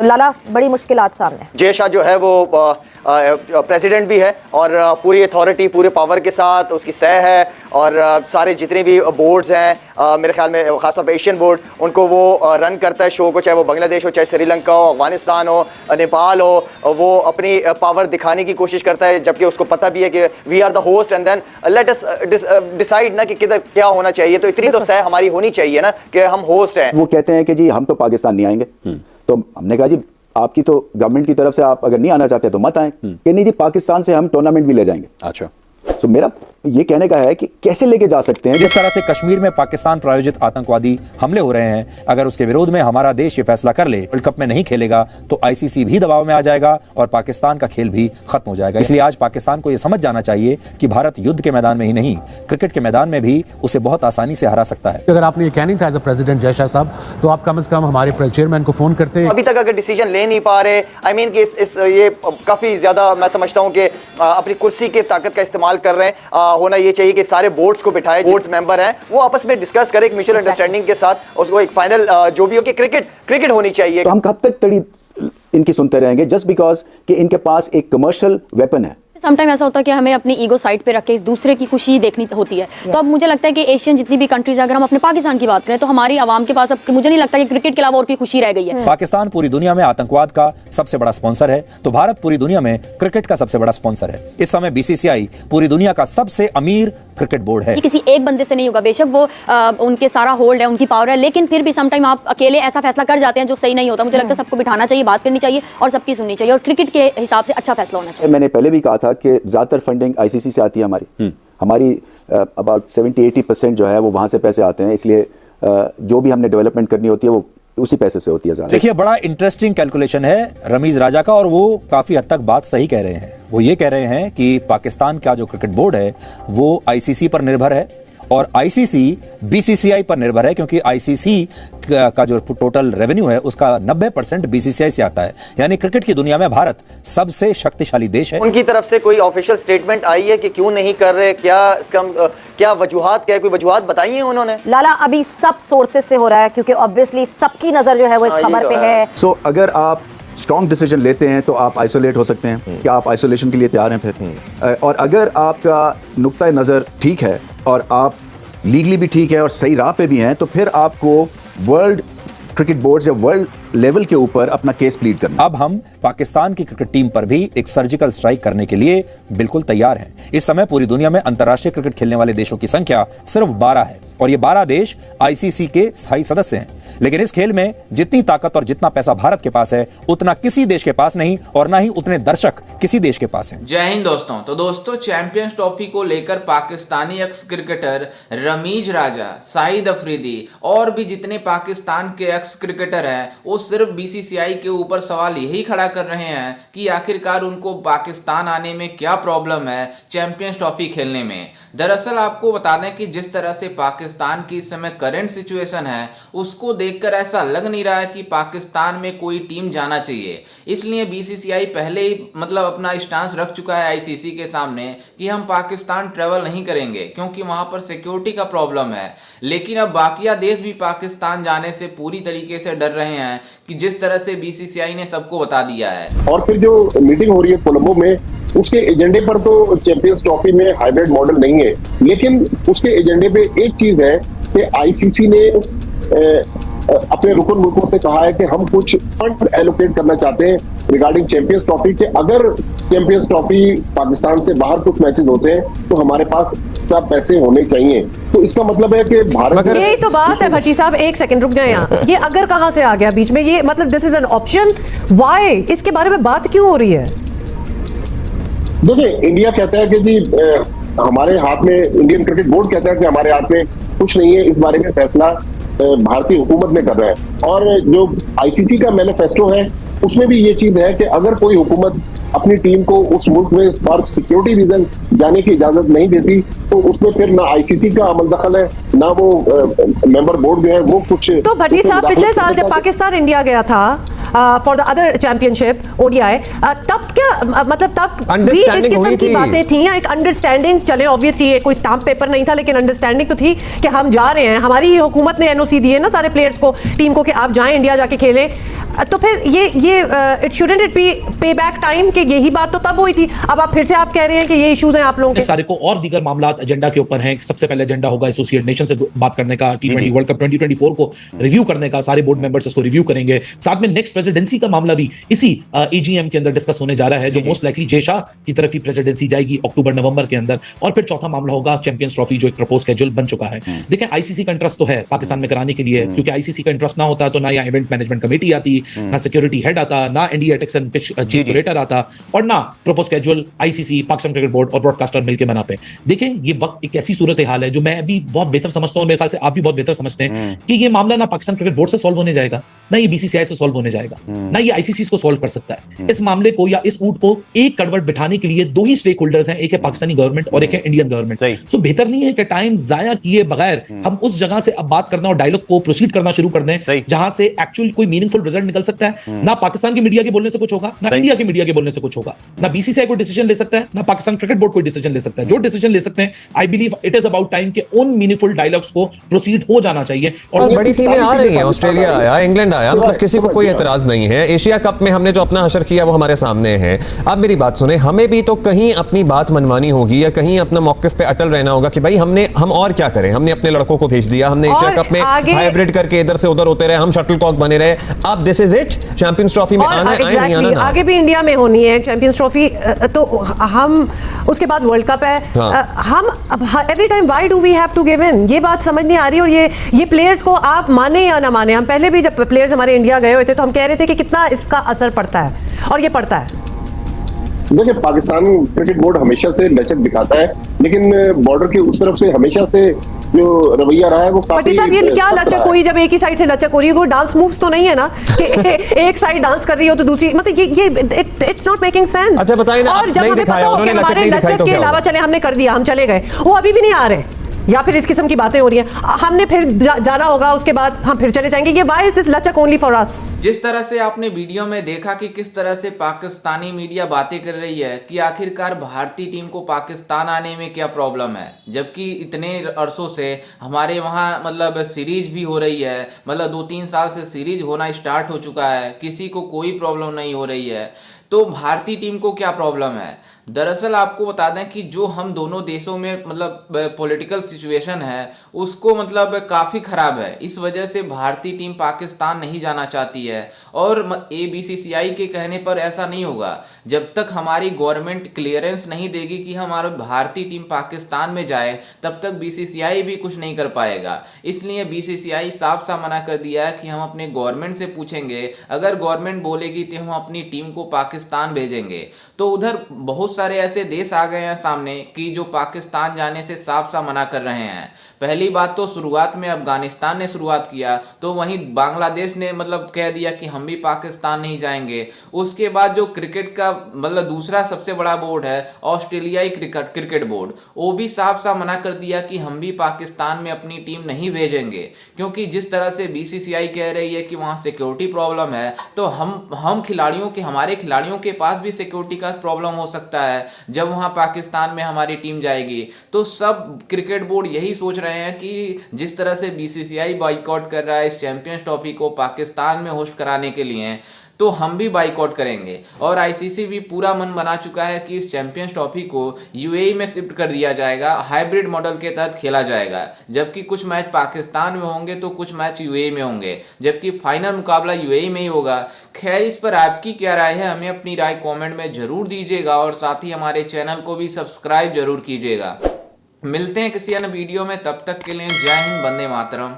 लाला बड़ी मुश्किलात सामने। जय शाह जो है वो प्रेसिडेंट भी है और पूरी अथॉरिटी पूरे पावर के साथ उसकी सह है और सारे जितने भी बोर्ड्स हैं मेरे ख्याल में खासतौर पर एशियन बोर्ड उनको वो रन करता है शो को, चाहे वो बांग्लादेश हो, चाहे श्रीलंका हो, अफगानिस्तान हो, नेपाल हो, वो अपनी पावर दिखाने की कोशिश करता है जबकि उसको पता भी है कि we are the host and then let us decide ना कि किधर क्या होना चाहिए। तो इतनी तो सह हमारी होनी चाहिए ना कि हम होस्ट हैं। वो कहते हैं कि जी हम तो पाकिस्तान नहीं आएंगे, तो हमने कहा जी आपकी तो गवर्नमेंट की तरफ से आप अगर नहीं आना चाहते तो मत आए। कि नहीं जी पाकिस्तान से हम टूर्नामेंट भी ले जाएंगे। अच्छा, तो मेरा ये कहने का है कि कैसे लेके जा सकते हैं। जिस तरह से कश्मीर में पाकिस्तान प्रायोजित आतंकवादी हमले हो रहे हैं, अगर उसके विरोध में हमारा देश ये फैसला कर ले वर्ल्ड कप में नहीं खेलेगा तो आईसीसी भी दबाव में आ जाएगा और पाकिस्तान का खेल भी खत्म हो जाएगा। इसलिए आज पाकिस्तान को यह समझ जाना चाहिए कि भारत युद्ध के मैदान में ही नहीं क्रिकेट के मैदान में भी उसे बहुत आसानी से हरा सकता है। अगर आपने ये कहनी था as a president Jay Shah साहब, तो आप कम से कम हमारे चेयरमैन को फोन करते हैं। अभी तक अगर डिसीजन ले नहीं पा रहे, आई मीन कि ये काफी ज्यादा मैं समझता हूँ कि अपनी कुर्सी की ताकत का इस्तेमाल कर रहे हैं। होना ये चाहिए कि सारे बोर्ड्स को बिठाए, बोर्ड्स मेंबर हैं वो आपस में डिस्कस करें एक म्यूचुअल अंडरस्टैंडिंग के साथ, उसको एक फाइनल जो भी हो कि क्रिकेट होनी चाहिए। तो हम कब तक तड़ी इनकी सुनते रहेंगे जस्ट बिकॉज कि इनके पास एक कमर्शियल वेपन है। समटाइम ऐसा होता है कि हमें अपनी ईगो साइड पे रख के दूसरे की खुशी देखनी होती है। तो अब मुझे लगता है कि एशियन जितनी भी कंट्रीज, अगर हम अपने पाकिस्तान की बात करें तो हमारी आवाम के पास अब मुझे नहीं लगता कि क्रिकेट के अलावा और कोई खुशी रह गई है। पाकिस्तान पूरी दुनिया में आतंकवाद का सबसे बड़ा स्पॉन्सर है, तो भारत पूरी दुनिया में क्रिकेट का सबसे बड़ा स्पॉन्सर है। इस समय बीसीसीआई पूरी दुनिया का सबसे अमीर क्रिकेट बोर्ड है। किसी एक बंदे से नहीं होगा, बेशक वो उनके सारा होल्ड है, उनकी पावर है, लेकिन फिर भी समटाइम आप अकेले ऐसा फैसला कर जाते हैं जो सही नहीं होता। मुझे लगता है सबको बिठाना चाहिए, बात करनी चाहिए और सबकी सुननी चाहिए और क्रिकेट के हिसाब से अच्छा फैसला होना चाहिए। मैंने पहले भी कहा था कि ज्यादातर फंडिंग आईसीसी से आती है हमारी अबाउट 70-80% जो है वो वहां से पैसे आते हैं, इसलिए जो भी हमने डेवलपमेंट करनी होती है वो उसी पैसे से होती है ज्यादा। देखिए बड़ा इंटरेस्टिंग कैलकुलेशन है रमीज राजा का और वो काफी हद तक बात सही कह रहे हैं। वो ये कह रहे हैं कि पाकिस्तान का जो क्रिकेट बोर्ड है वो आईसीसी पर निर्भर है और आईसीसी बीसीसीआई पर निर्भर है, क्योंकि आईसीसी का जो टोटल रेवेन्यू है उसका 90% बीसीसीआई से आता है। यानी क्रिकेट की दुनिया में भारत सबसे शक्तिशाली देश है। उनकी तरफ से कोई ऑफिशियल स्टेटमेंट आई है कि क्यों नहीं कर रहे, क्या वजूहात, क्या कोई वजूहात बताई है उन्होंने? लाला अभी सब सोर्सेज से हो रहा है क्योंकि ऑब्वियसली सबकी नजर जो है वो इस खबर पे है। सो अगर आप स्ट्रॉन्ग डिसीजन लेते हैं तो आप आइसोलेट हो सकते हैं। क्या आप आइसोलेशन के लिए तैयार हैं फिर? और अगर आपका नुक्ता नज़र ठीक है और आप लीगली भी ठीक है और सही राह पे भी हैं तो फिर आपको वर्ल्ड क्रिकेट बोर्ड या वर्ल्ड लेवल के ऊपर अपना केस प्लीड करना। अब हम पाकिस्तान की क्रिकेट टीम पर भी एक सर्जिकल स्ट्राइक करने के लिए बिल्कुल तैयार हैं। इस समय पूरी दुनिया में अंतर्राष्ट्रीय क्रिकेट खेलने वाले देशों की संख्या सिर्फ 12 है और ये 12 देश आईसीसी के स्थायी सदस्य हैं। लेकिन इस खेल में जितनी ताकत और जितना पैसा भारत के पास है उतना किसी देश के पास नहीं और ना ही उतने दर्शक किसी देश के पास हैं। जय हिंद दोस्तों। तो दोस्तों चैंपियंस ट्रॉफी को लेकर पाकिस्तानी एक्स क्रिकेटर रमीज राजा, शाहिद अफरीदी और भी जितने पाकिस्तान के एक्स क्रिकेटर हैं वो सिर्फ बीसीसीआई के ऊपर सवाल यही खड़ा कर रहे हैं कि आखिरकार उनको पाकिस्तान आने में क्या प्रॉब्लम है चैंपियंस ट्रॉफी खेलने में। दरअसल आपको बता दें कि जिस तरह से पाकिस्तान की इस समय करंट सिचुएशन है उसको देखकर ऐसा लग नहीं रहा है कि पाकिस्तान में कोई टीम जाना चाहिए। इसलिए बीसीसीआई पहले ही अपना स्टांस रख चुका है आईसीसी के सामने कि हम पाकिस्तान ट्रेवल नहीं करेंगे क्योंकि वहां पर सिक्योरिटी का प्रॉब्लम है। लेकिन अब बाकिया देश भी पाकिस्तान जाने से पूरी तरीके से डर रहे हैं कि जिस तरह से बीसीसीआई ने सबको बता दिया है। और फिर जो मीटिंग हो रही है कोलंबो में उसके एजेंडे पर तो चैंपियंस ट्रॉफी में हाइब्रिड मॉडल नहीं है, लेकिन उसके एजेंडे पे एक चीज है कि आईसीसी ने अपने रुकन मुल्कों से कहा है कि हम कुछ फंड एलोकेट करना चाहते हैं रिगार्डिंग चैंपियंस ट्रॉफी के। अगर चैंपियंस ट्रॉफी पाकिस्तान से बाहर कुछ मैचेस होते हैं तो हमारे पास क्या पैसे होने चाहिए। तो इसका मतलब है कि भारत, यही तो बात है भट्टी साहब, एक सेकंड रुक जाए यहाँ। ये अगर कहाँ से आ गया बीच में? ये this is an option, why? इसके बारे में बात क्यों हो रही है? देखिए इंडिया कहता है कि जी हमारे हाथ में, इंडियन क्रिकेट बोर्ड कहता है कि हमारे हाथ में कुछ नहीं है, इस बारे में फैसला भारतीय हुकूमत ने कर रहा है। और जो आईसीसी का मैनिफेस्टो है उसमें भी ये चीज है कि अगर कोई हुकूमत अपनी टीम को उस मुल्क में फॉर सिक्योरिटी रीजन जाने की इजाजत नहीं देती तो उसमें फिर ना आईसीसी का अमल दखल है ना वो मेंबर बोर्ड जो है वो कुछ। तो भट्टी साहब पिछले साल जब पाकिस्तान इंडिया गया था for the other championship ODI, तब क्या तब भी इस किस्म की बातें थी या एक अंडरस्टैंडिंग? चले ऑब्वियसली कोई स्टाम्प पेपर नहीं था लेकिन अंडरस्टैंडिंग तो थी कि हम जा रहे हैं, हमारी हुकूमत ने एनओसी दी है ना सारे प्लेयर्स को, टीम को, कि आप जाएं इंडिया जाके खेलें। तो फिर ये इट शुडंट इट बी पे बैक टाइम कि यही बात तो तब हुई थी, अब आप फिर से आप कह रहे हैं कि ये इश्यूज हैं आप लोगों के। सारे को और दीगर मामला एजेंडा के ऊपर हैं। सबसे पहले एजेंडा होगा एसोसिएट नेशन से बात करने का, T20 वर्ल्ड कप 2024 को रिव्यू करने का, सारे बोर्ड मेंबर्स इसको रिव्यू करेंगे। साथ में नेक्स्ट प्रेसिडेंसी का मामला भी इसी एजीएम के अंदर डिस्कस होने जा रहा है, जो मोस्ट लाइकली जय शाह की तरफ ही प्रेसिडेंसी जाएगी अक्टूबर नवंबर के अंदर। और फिर चौथा मामला होगा चैंपियंस ट्रॉफी, जो एक प्रपोज शेड्यूल बन चुका है। देखें, आईसीसी का इंटरेस्ट तो है पाकिस्तान में कराने के लिए, क्योंकि आईसीसी का इंटरेस्ट ना होता तो ना यहाँ इवेंट मैनेजमेंट कमेटी आती, ना सिक्योरिटी हेड आता, ना India ethics and chief curator आता, और ना propose schedule ICC, Pakistan cricket board और ब्रॉडकास्टर मिलकर बनाते। देखें, ये वक्त एक ऐसी सूरत हाल है जो मैं भी बहुत बेहतर समझता हूं, मेरे ख्याल से आप भी बहुत बेहतर समझते हैं, कि ये मामला ना पाकिस्तान क्रिकेट बोर्ड से सॉल्व होने जाएगा, ना ये बीसीसीआई से सॉल्व होने जाएगा, ना ये आईसीसी को सॉल्व कर सकता है। इस मामले को या इस ऊंट को एक करवट बिठाने के लिए दो ही स्टेक होल्डर्स हैं, एक है पाकिस्तानी गवर्नमेंट और एक है इंडियन गवर्नमेंट। सो बेहतर नहीं है कि टाइम जाया किए बगैर हम उस जगह से अब बात करना और डायलॉग को प्रोसीड करना शुरू कर दें जहां से एक्चुअल कोई मीनिंगफुल रिजल्ट निकल सकता है। ना पाकिस्तान की मीडिया के बोलने से कुछ होगा, ना इंडिया की मीडिया के बोलने से कुछ होगा, ना बीसीसीआई कोई डिसीजन ले सकता है, ना पाकिस्तान क्रिकेट बोर्ड कोई डिसीजन ले सकता है। जो डिसीजन ले सकते हैं, I believe it is about time के उन मीनिंगफुल डायलॉग्स को प्रोसीड हो जाना चाहिए। और बड़ी टीमें आ रही हैं, ऑस्ट्रेलिया आया, इंग्लैंड आया, मतलब किसी को कोई एतराज नहीं है। एशिया कप में हमने जो अपना हशर किया वो हमारे सामने है। अब मेरी बात सुने, हमें भी तो कहीं अपनी बात मनवानी होगी या कहीं अपना मौकिफ पे अटल रहना होगा कि भाई हम और क्या करें। हमने अपने लड़कों को भेज दिया, हमने एशिया कप में हाइब्रिड करके इधर से उधर होते रहे, हम शटल कॉक बने रहे। अब this is it, champions trophy में आना है, नहीं आना, आगे भी इंडिया में होनी है चैंपियंस ट्रॉफी, तो हम उसके बाद वर्ल्ड कप है। हम every time why do we have to give in, ये बात समझ नहीं आ रही। और ये प्लेयर्स को आप माने या ना माने, हम पहले भी जब प्लेयर्स हमारे इंडिया गए हुए थे तो हम कह रहे थे कि कितना इसका असर पड़ता है, और ये पड़ता है। देखिए, पाकिस्तान क्रिकेट बोर्ड हमेशा से लचक दिखाता है, लेकिन बॉर्डर की उस तरफ से हमेशा से जो रवैया रहा है वो काफी साहब, ये क्या लचक हुई जब एक ही साइड से लचक हो रही है? कोई डांस मूव्स तो नहीं है ना कि एक साइड डांस कर रही हो तो दूसरी, मतलब ये इट्स नॉट मेकिंग सेंस। अच्छा बताइए ना, और जब हमें पता हो कि हमारे लचक के अलावा चले हमने कर दिया, हम चले गए, वो अभी भी नहीं आ रहे, या फिर इस किस्म की बातें हो रही हैं, हमने फिर जाना होगा, उसके बाद हम फिर चले जाएंगे। ये व्हाई इज दिस लचक ओनली फॉर अस? जिस तरह से आपने वीडियो में देखा कि किस तरह से पाकिस्तानी मीडिया बातें कर रही है कि आखिरकार भारतीय टीम को पाकिस्तान आने में क्या प्रॉब्लम है, जबकि इतने अरसों से हमारे वहाँ मतलब सीरीज भी हो रही है, मतलब 2-3 साल से सीरीज होना स्टार्ट हो चुका है, किसी को कोई प्रॉब्लम नहीं हो रही है। तो भारतीय टीम को क्या प्रॉब्लम है? दरअसल आपको बता दें कि जो हम दोनों देशों में मतलब पॉलिटिकल सिचुएशन है उसको मतलब काफ़ी ख़राब है। इस वजह से भारतीय टीम पाकिस्तान नहीं जाना चाहती है, और बीसीसीआई के कहने पर ऐसा नहीं होगा। जब तक हमारी गवर्नमेंट क्लियरेंस नहीं देगी कि हमारा भारतीय टीम पाकिस्तान में जाए, तब तक बीसीसीआई भी कुछ नहीं कर पाएगा। इसलिए बीसीसीआई साफ साफ मना कर दिया है कि हम अपने गवर्नमेंट से पूछेंगे, अगर गवर्नमेंट बोलेगी तो हम अपनी टीम को पाकिस्तान भेजेंगे। तो उधर बहुत सारे ऐसे देश आ गए हैं सामने कि जो पाकिस्तान जाने से साफ साफ मना कर रहे हैं। पहली बात तो शुरुआत में अफगानिस्तान ने शुरुआत किया, तो वहीं बांग्लादेश ने मतलब कह दिया कि हम भी पाकिस्तान नहीं जाएंगे। उसके बाद जो क्रिकेट का मतलब दूसरा सबसे बड़ा बोर्ड है ऑस्ट्रेलियाई क्रिकेट बोर्ड, वो भी साफ साफ मना कर दिया कि हम भी पाकिस्तान में अपनी टीम नहीं भेजेंगे, क्योंकि जिस तरह से बीसीसीआई कह रही है कि वहाँ सिक्योरिटी प्रॉब्लम है, तो हम खिलाड़ियों के हमारे खिलाड़ियों के पास भी सिक्योरिटी का प्रॉब्लम हो सकता है जब वहाँ पाकिस्तान में हमारी टीम जाएगी। तो सब क्रिकेट बोर्ड यही सोच रहे हैं कि जिस तरह से बीसीसीआई बाइकआउट कर रहा है इस चैंपियंस ट्रॉफी को पाकिस्तान में होस्ट कराने के लिए, तो हम भी बाइकआउट करेंगे। और आईसीसी भी पूरा मन बना चुका है कि इस चैंपियंस ट्रॉफी को यूएई में शिफ्ट कर दिया जाएगा, हाइब्रिड मॉडल के तहत खेला जाएगा, जबकि कुछ मैच पाकिस्तान में होंगे तो कुछ मैच यूएई में होंगे, जबकि फाइनल मुकाबला यूएई में ही होगा। खैर, इस पर आपकी क्या राय है, हमें अपनी राय कॉमेंट में जरूर दीजिएगा, और साथ ही हमारे चैनल को भी सब्सक्राइब जरूर कीजिएगा। मिलते हैं किसी अन्य वीडियो में, तब तक के लिए जय हिंद, वंदे मातरम।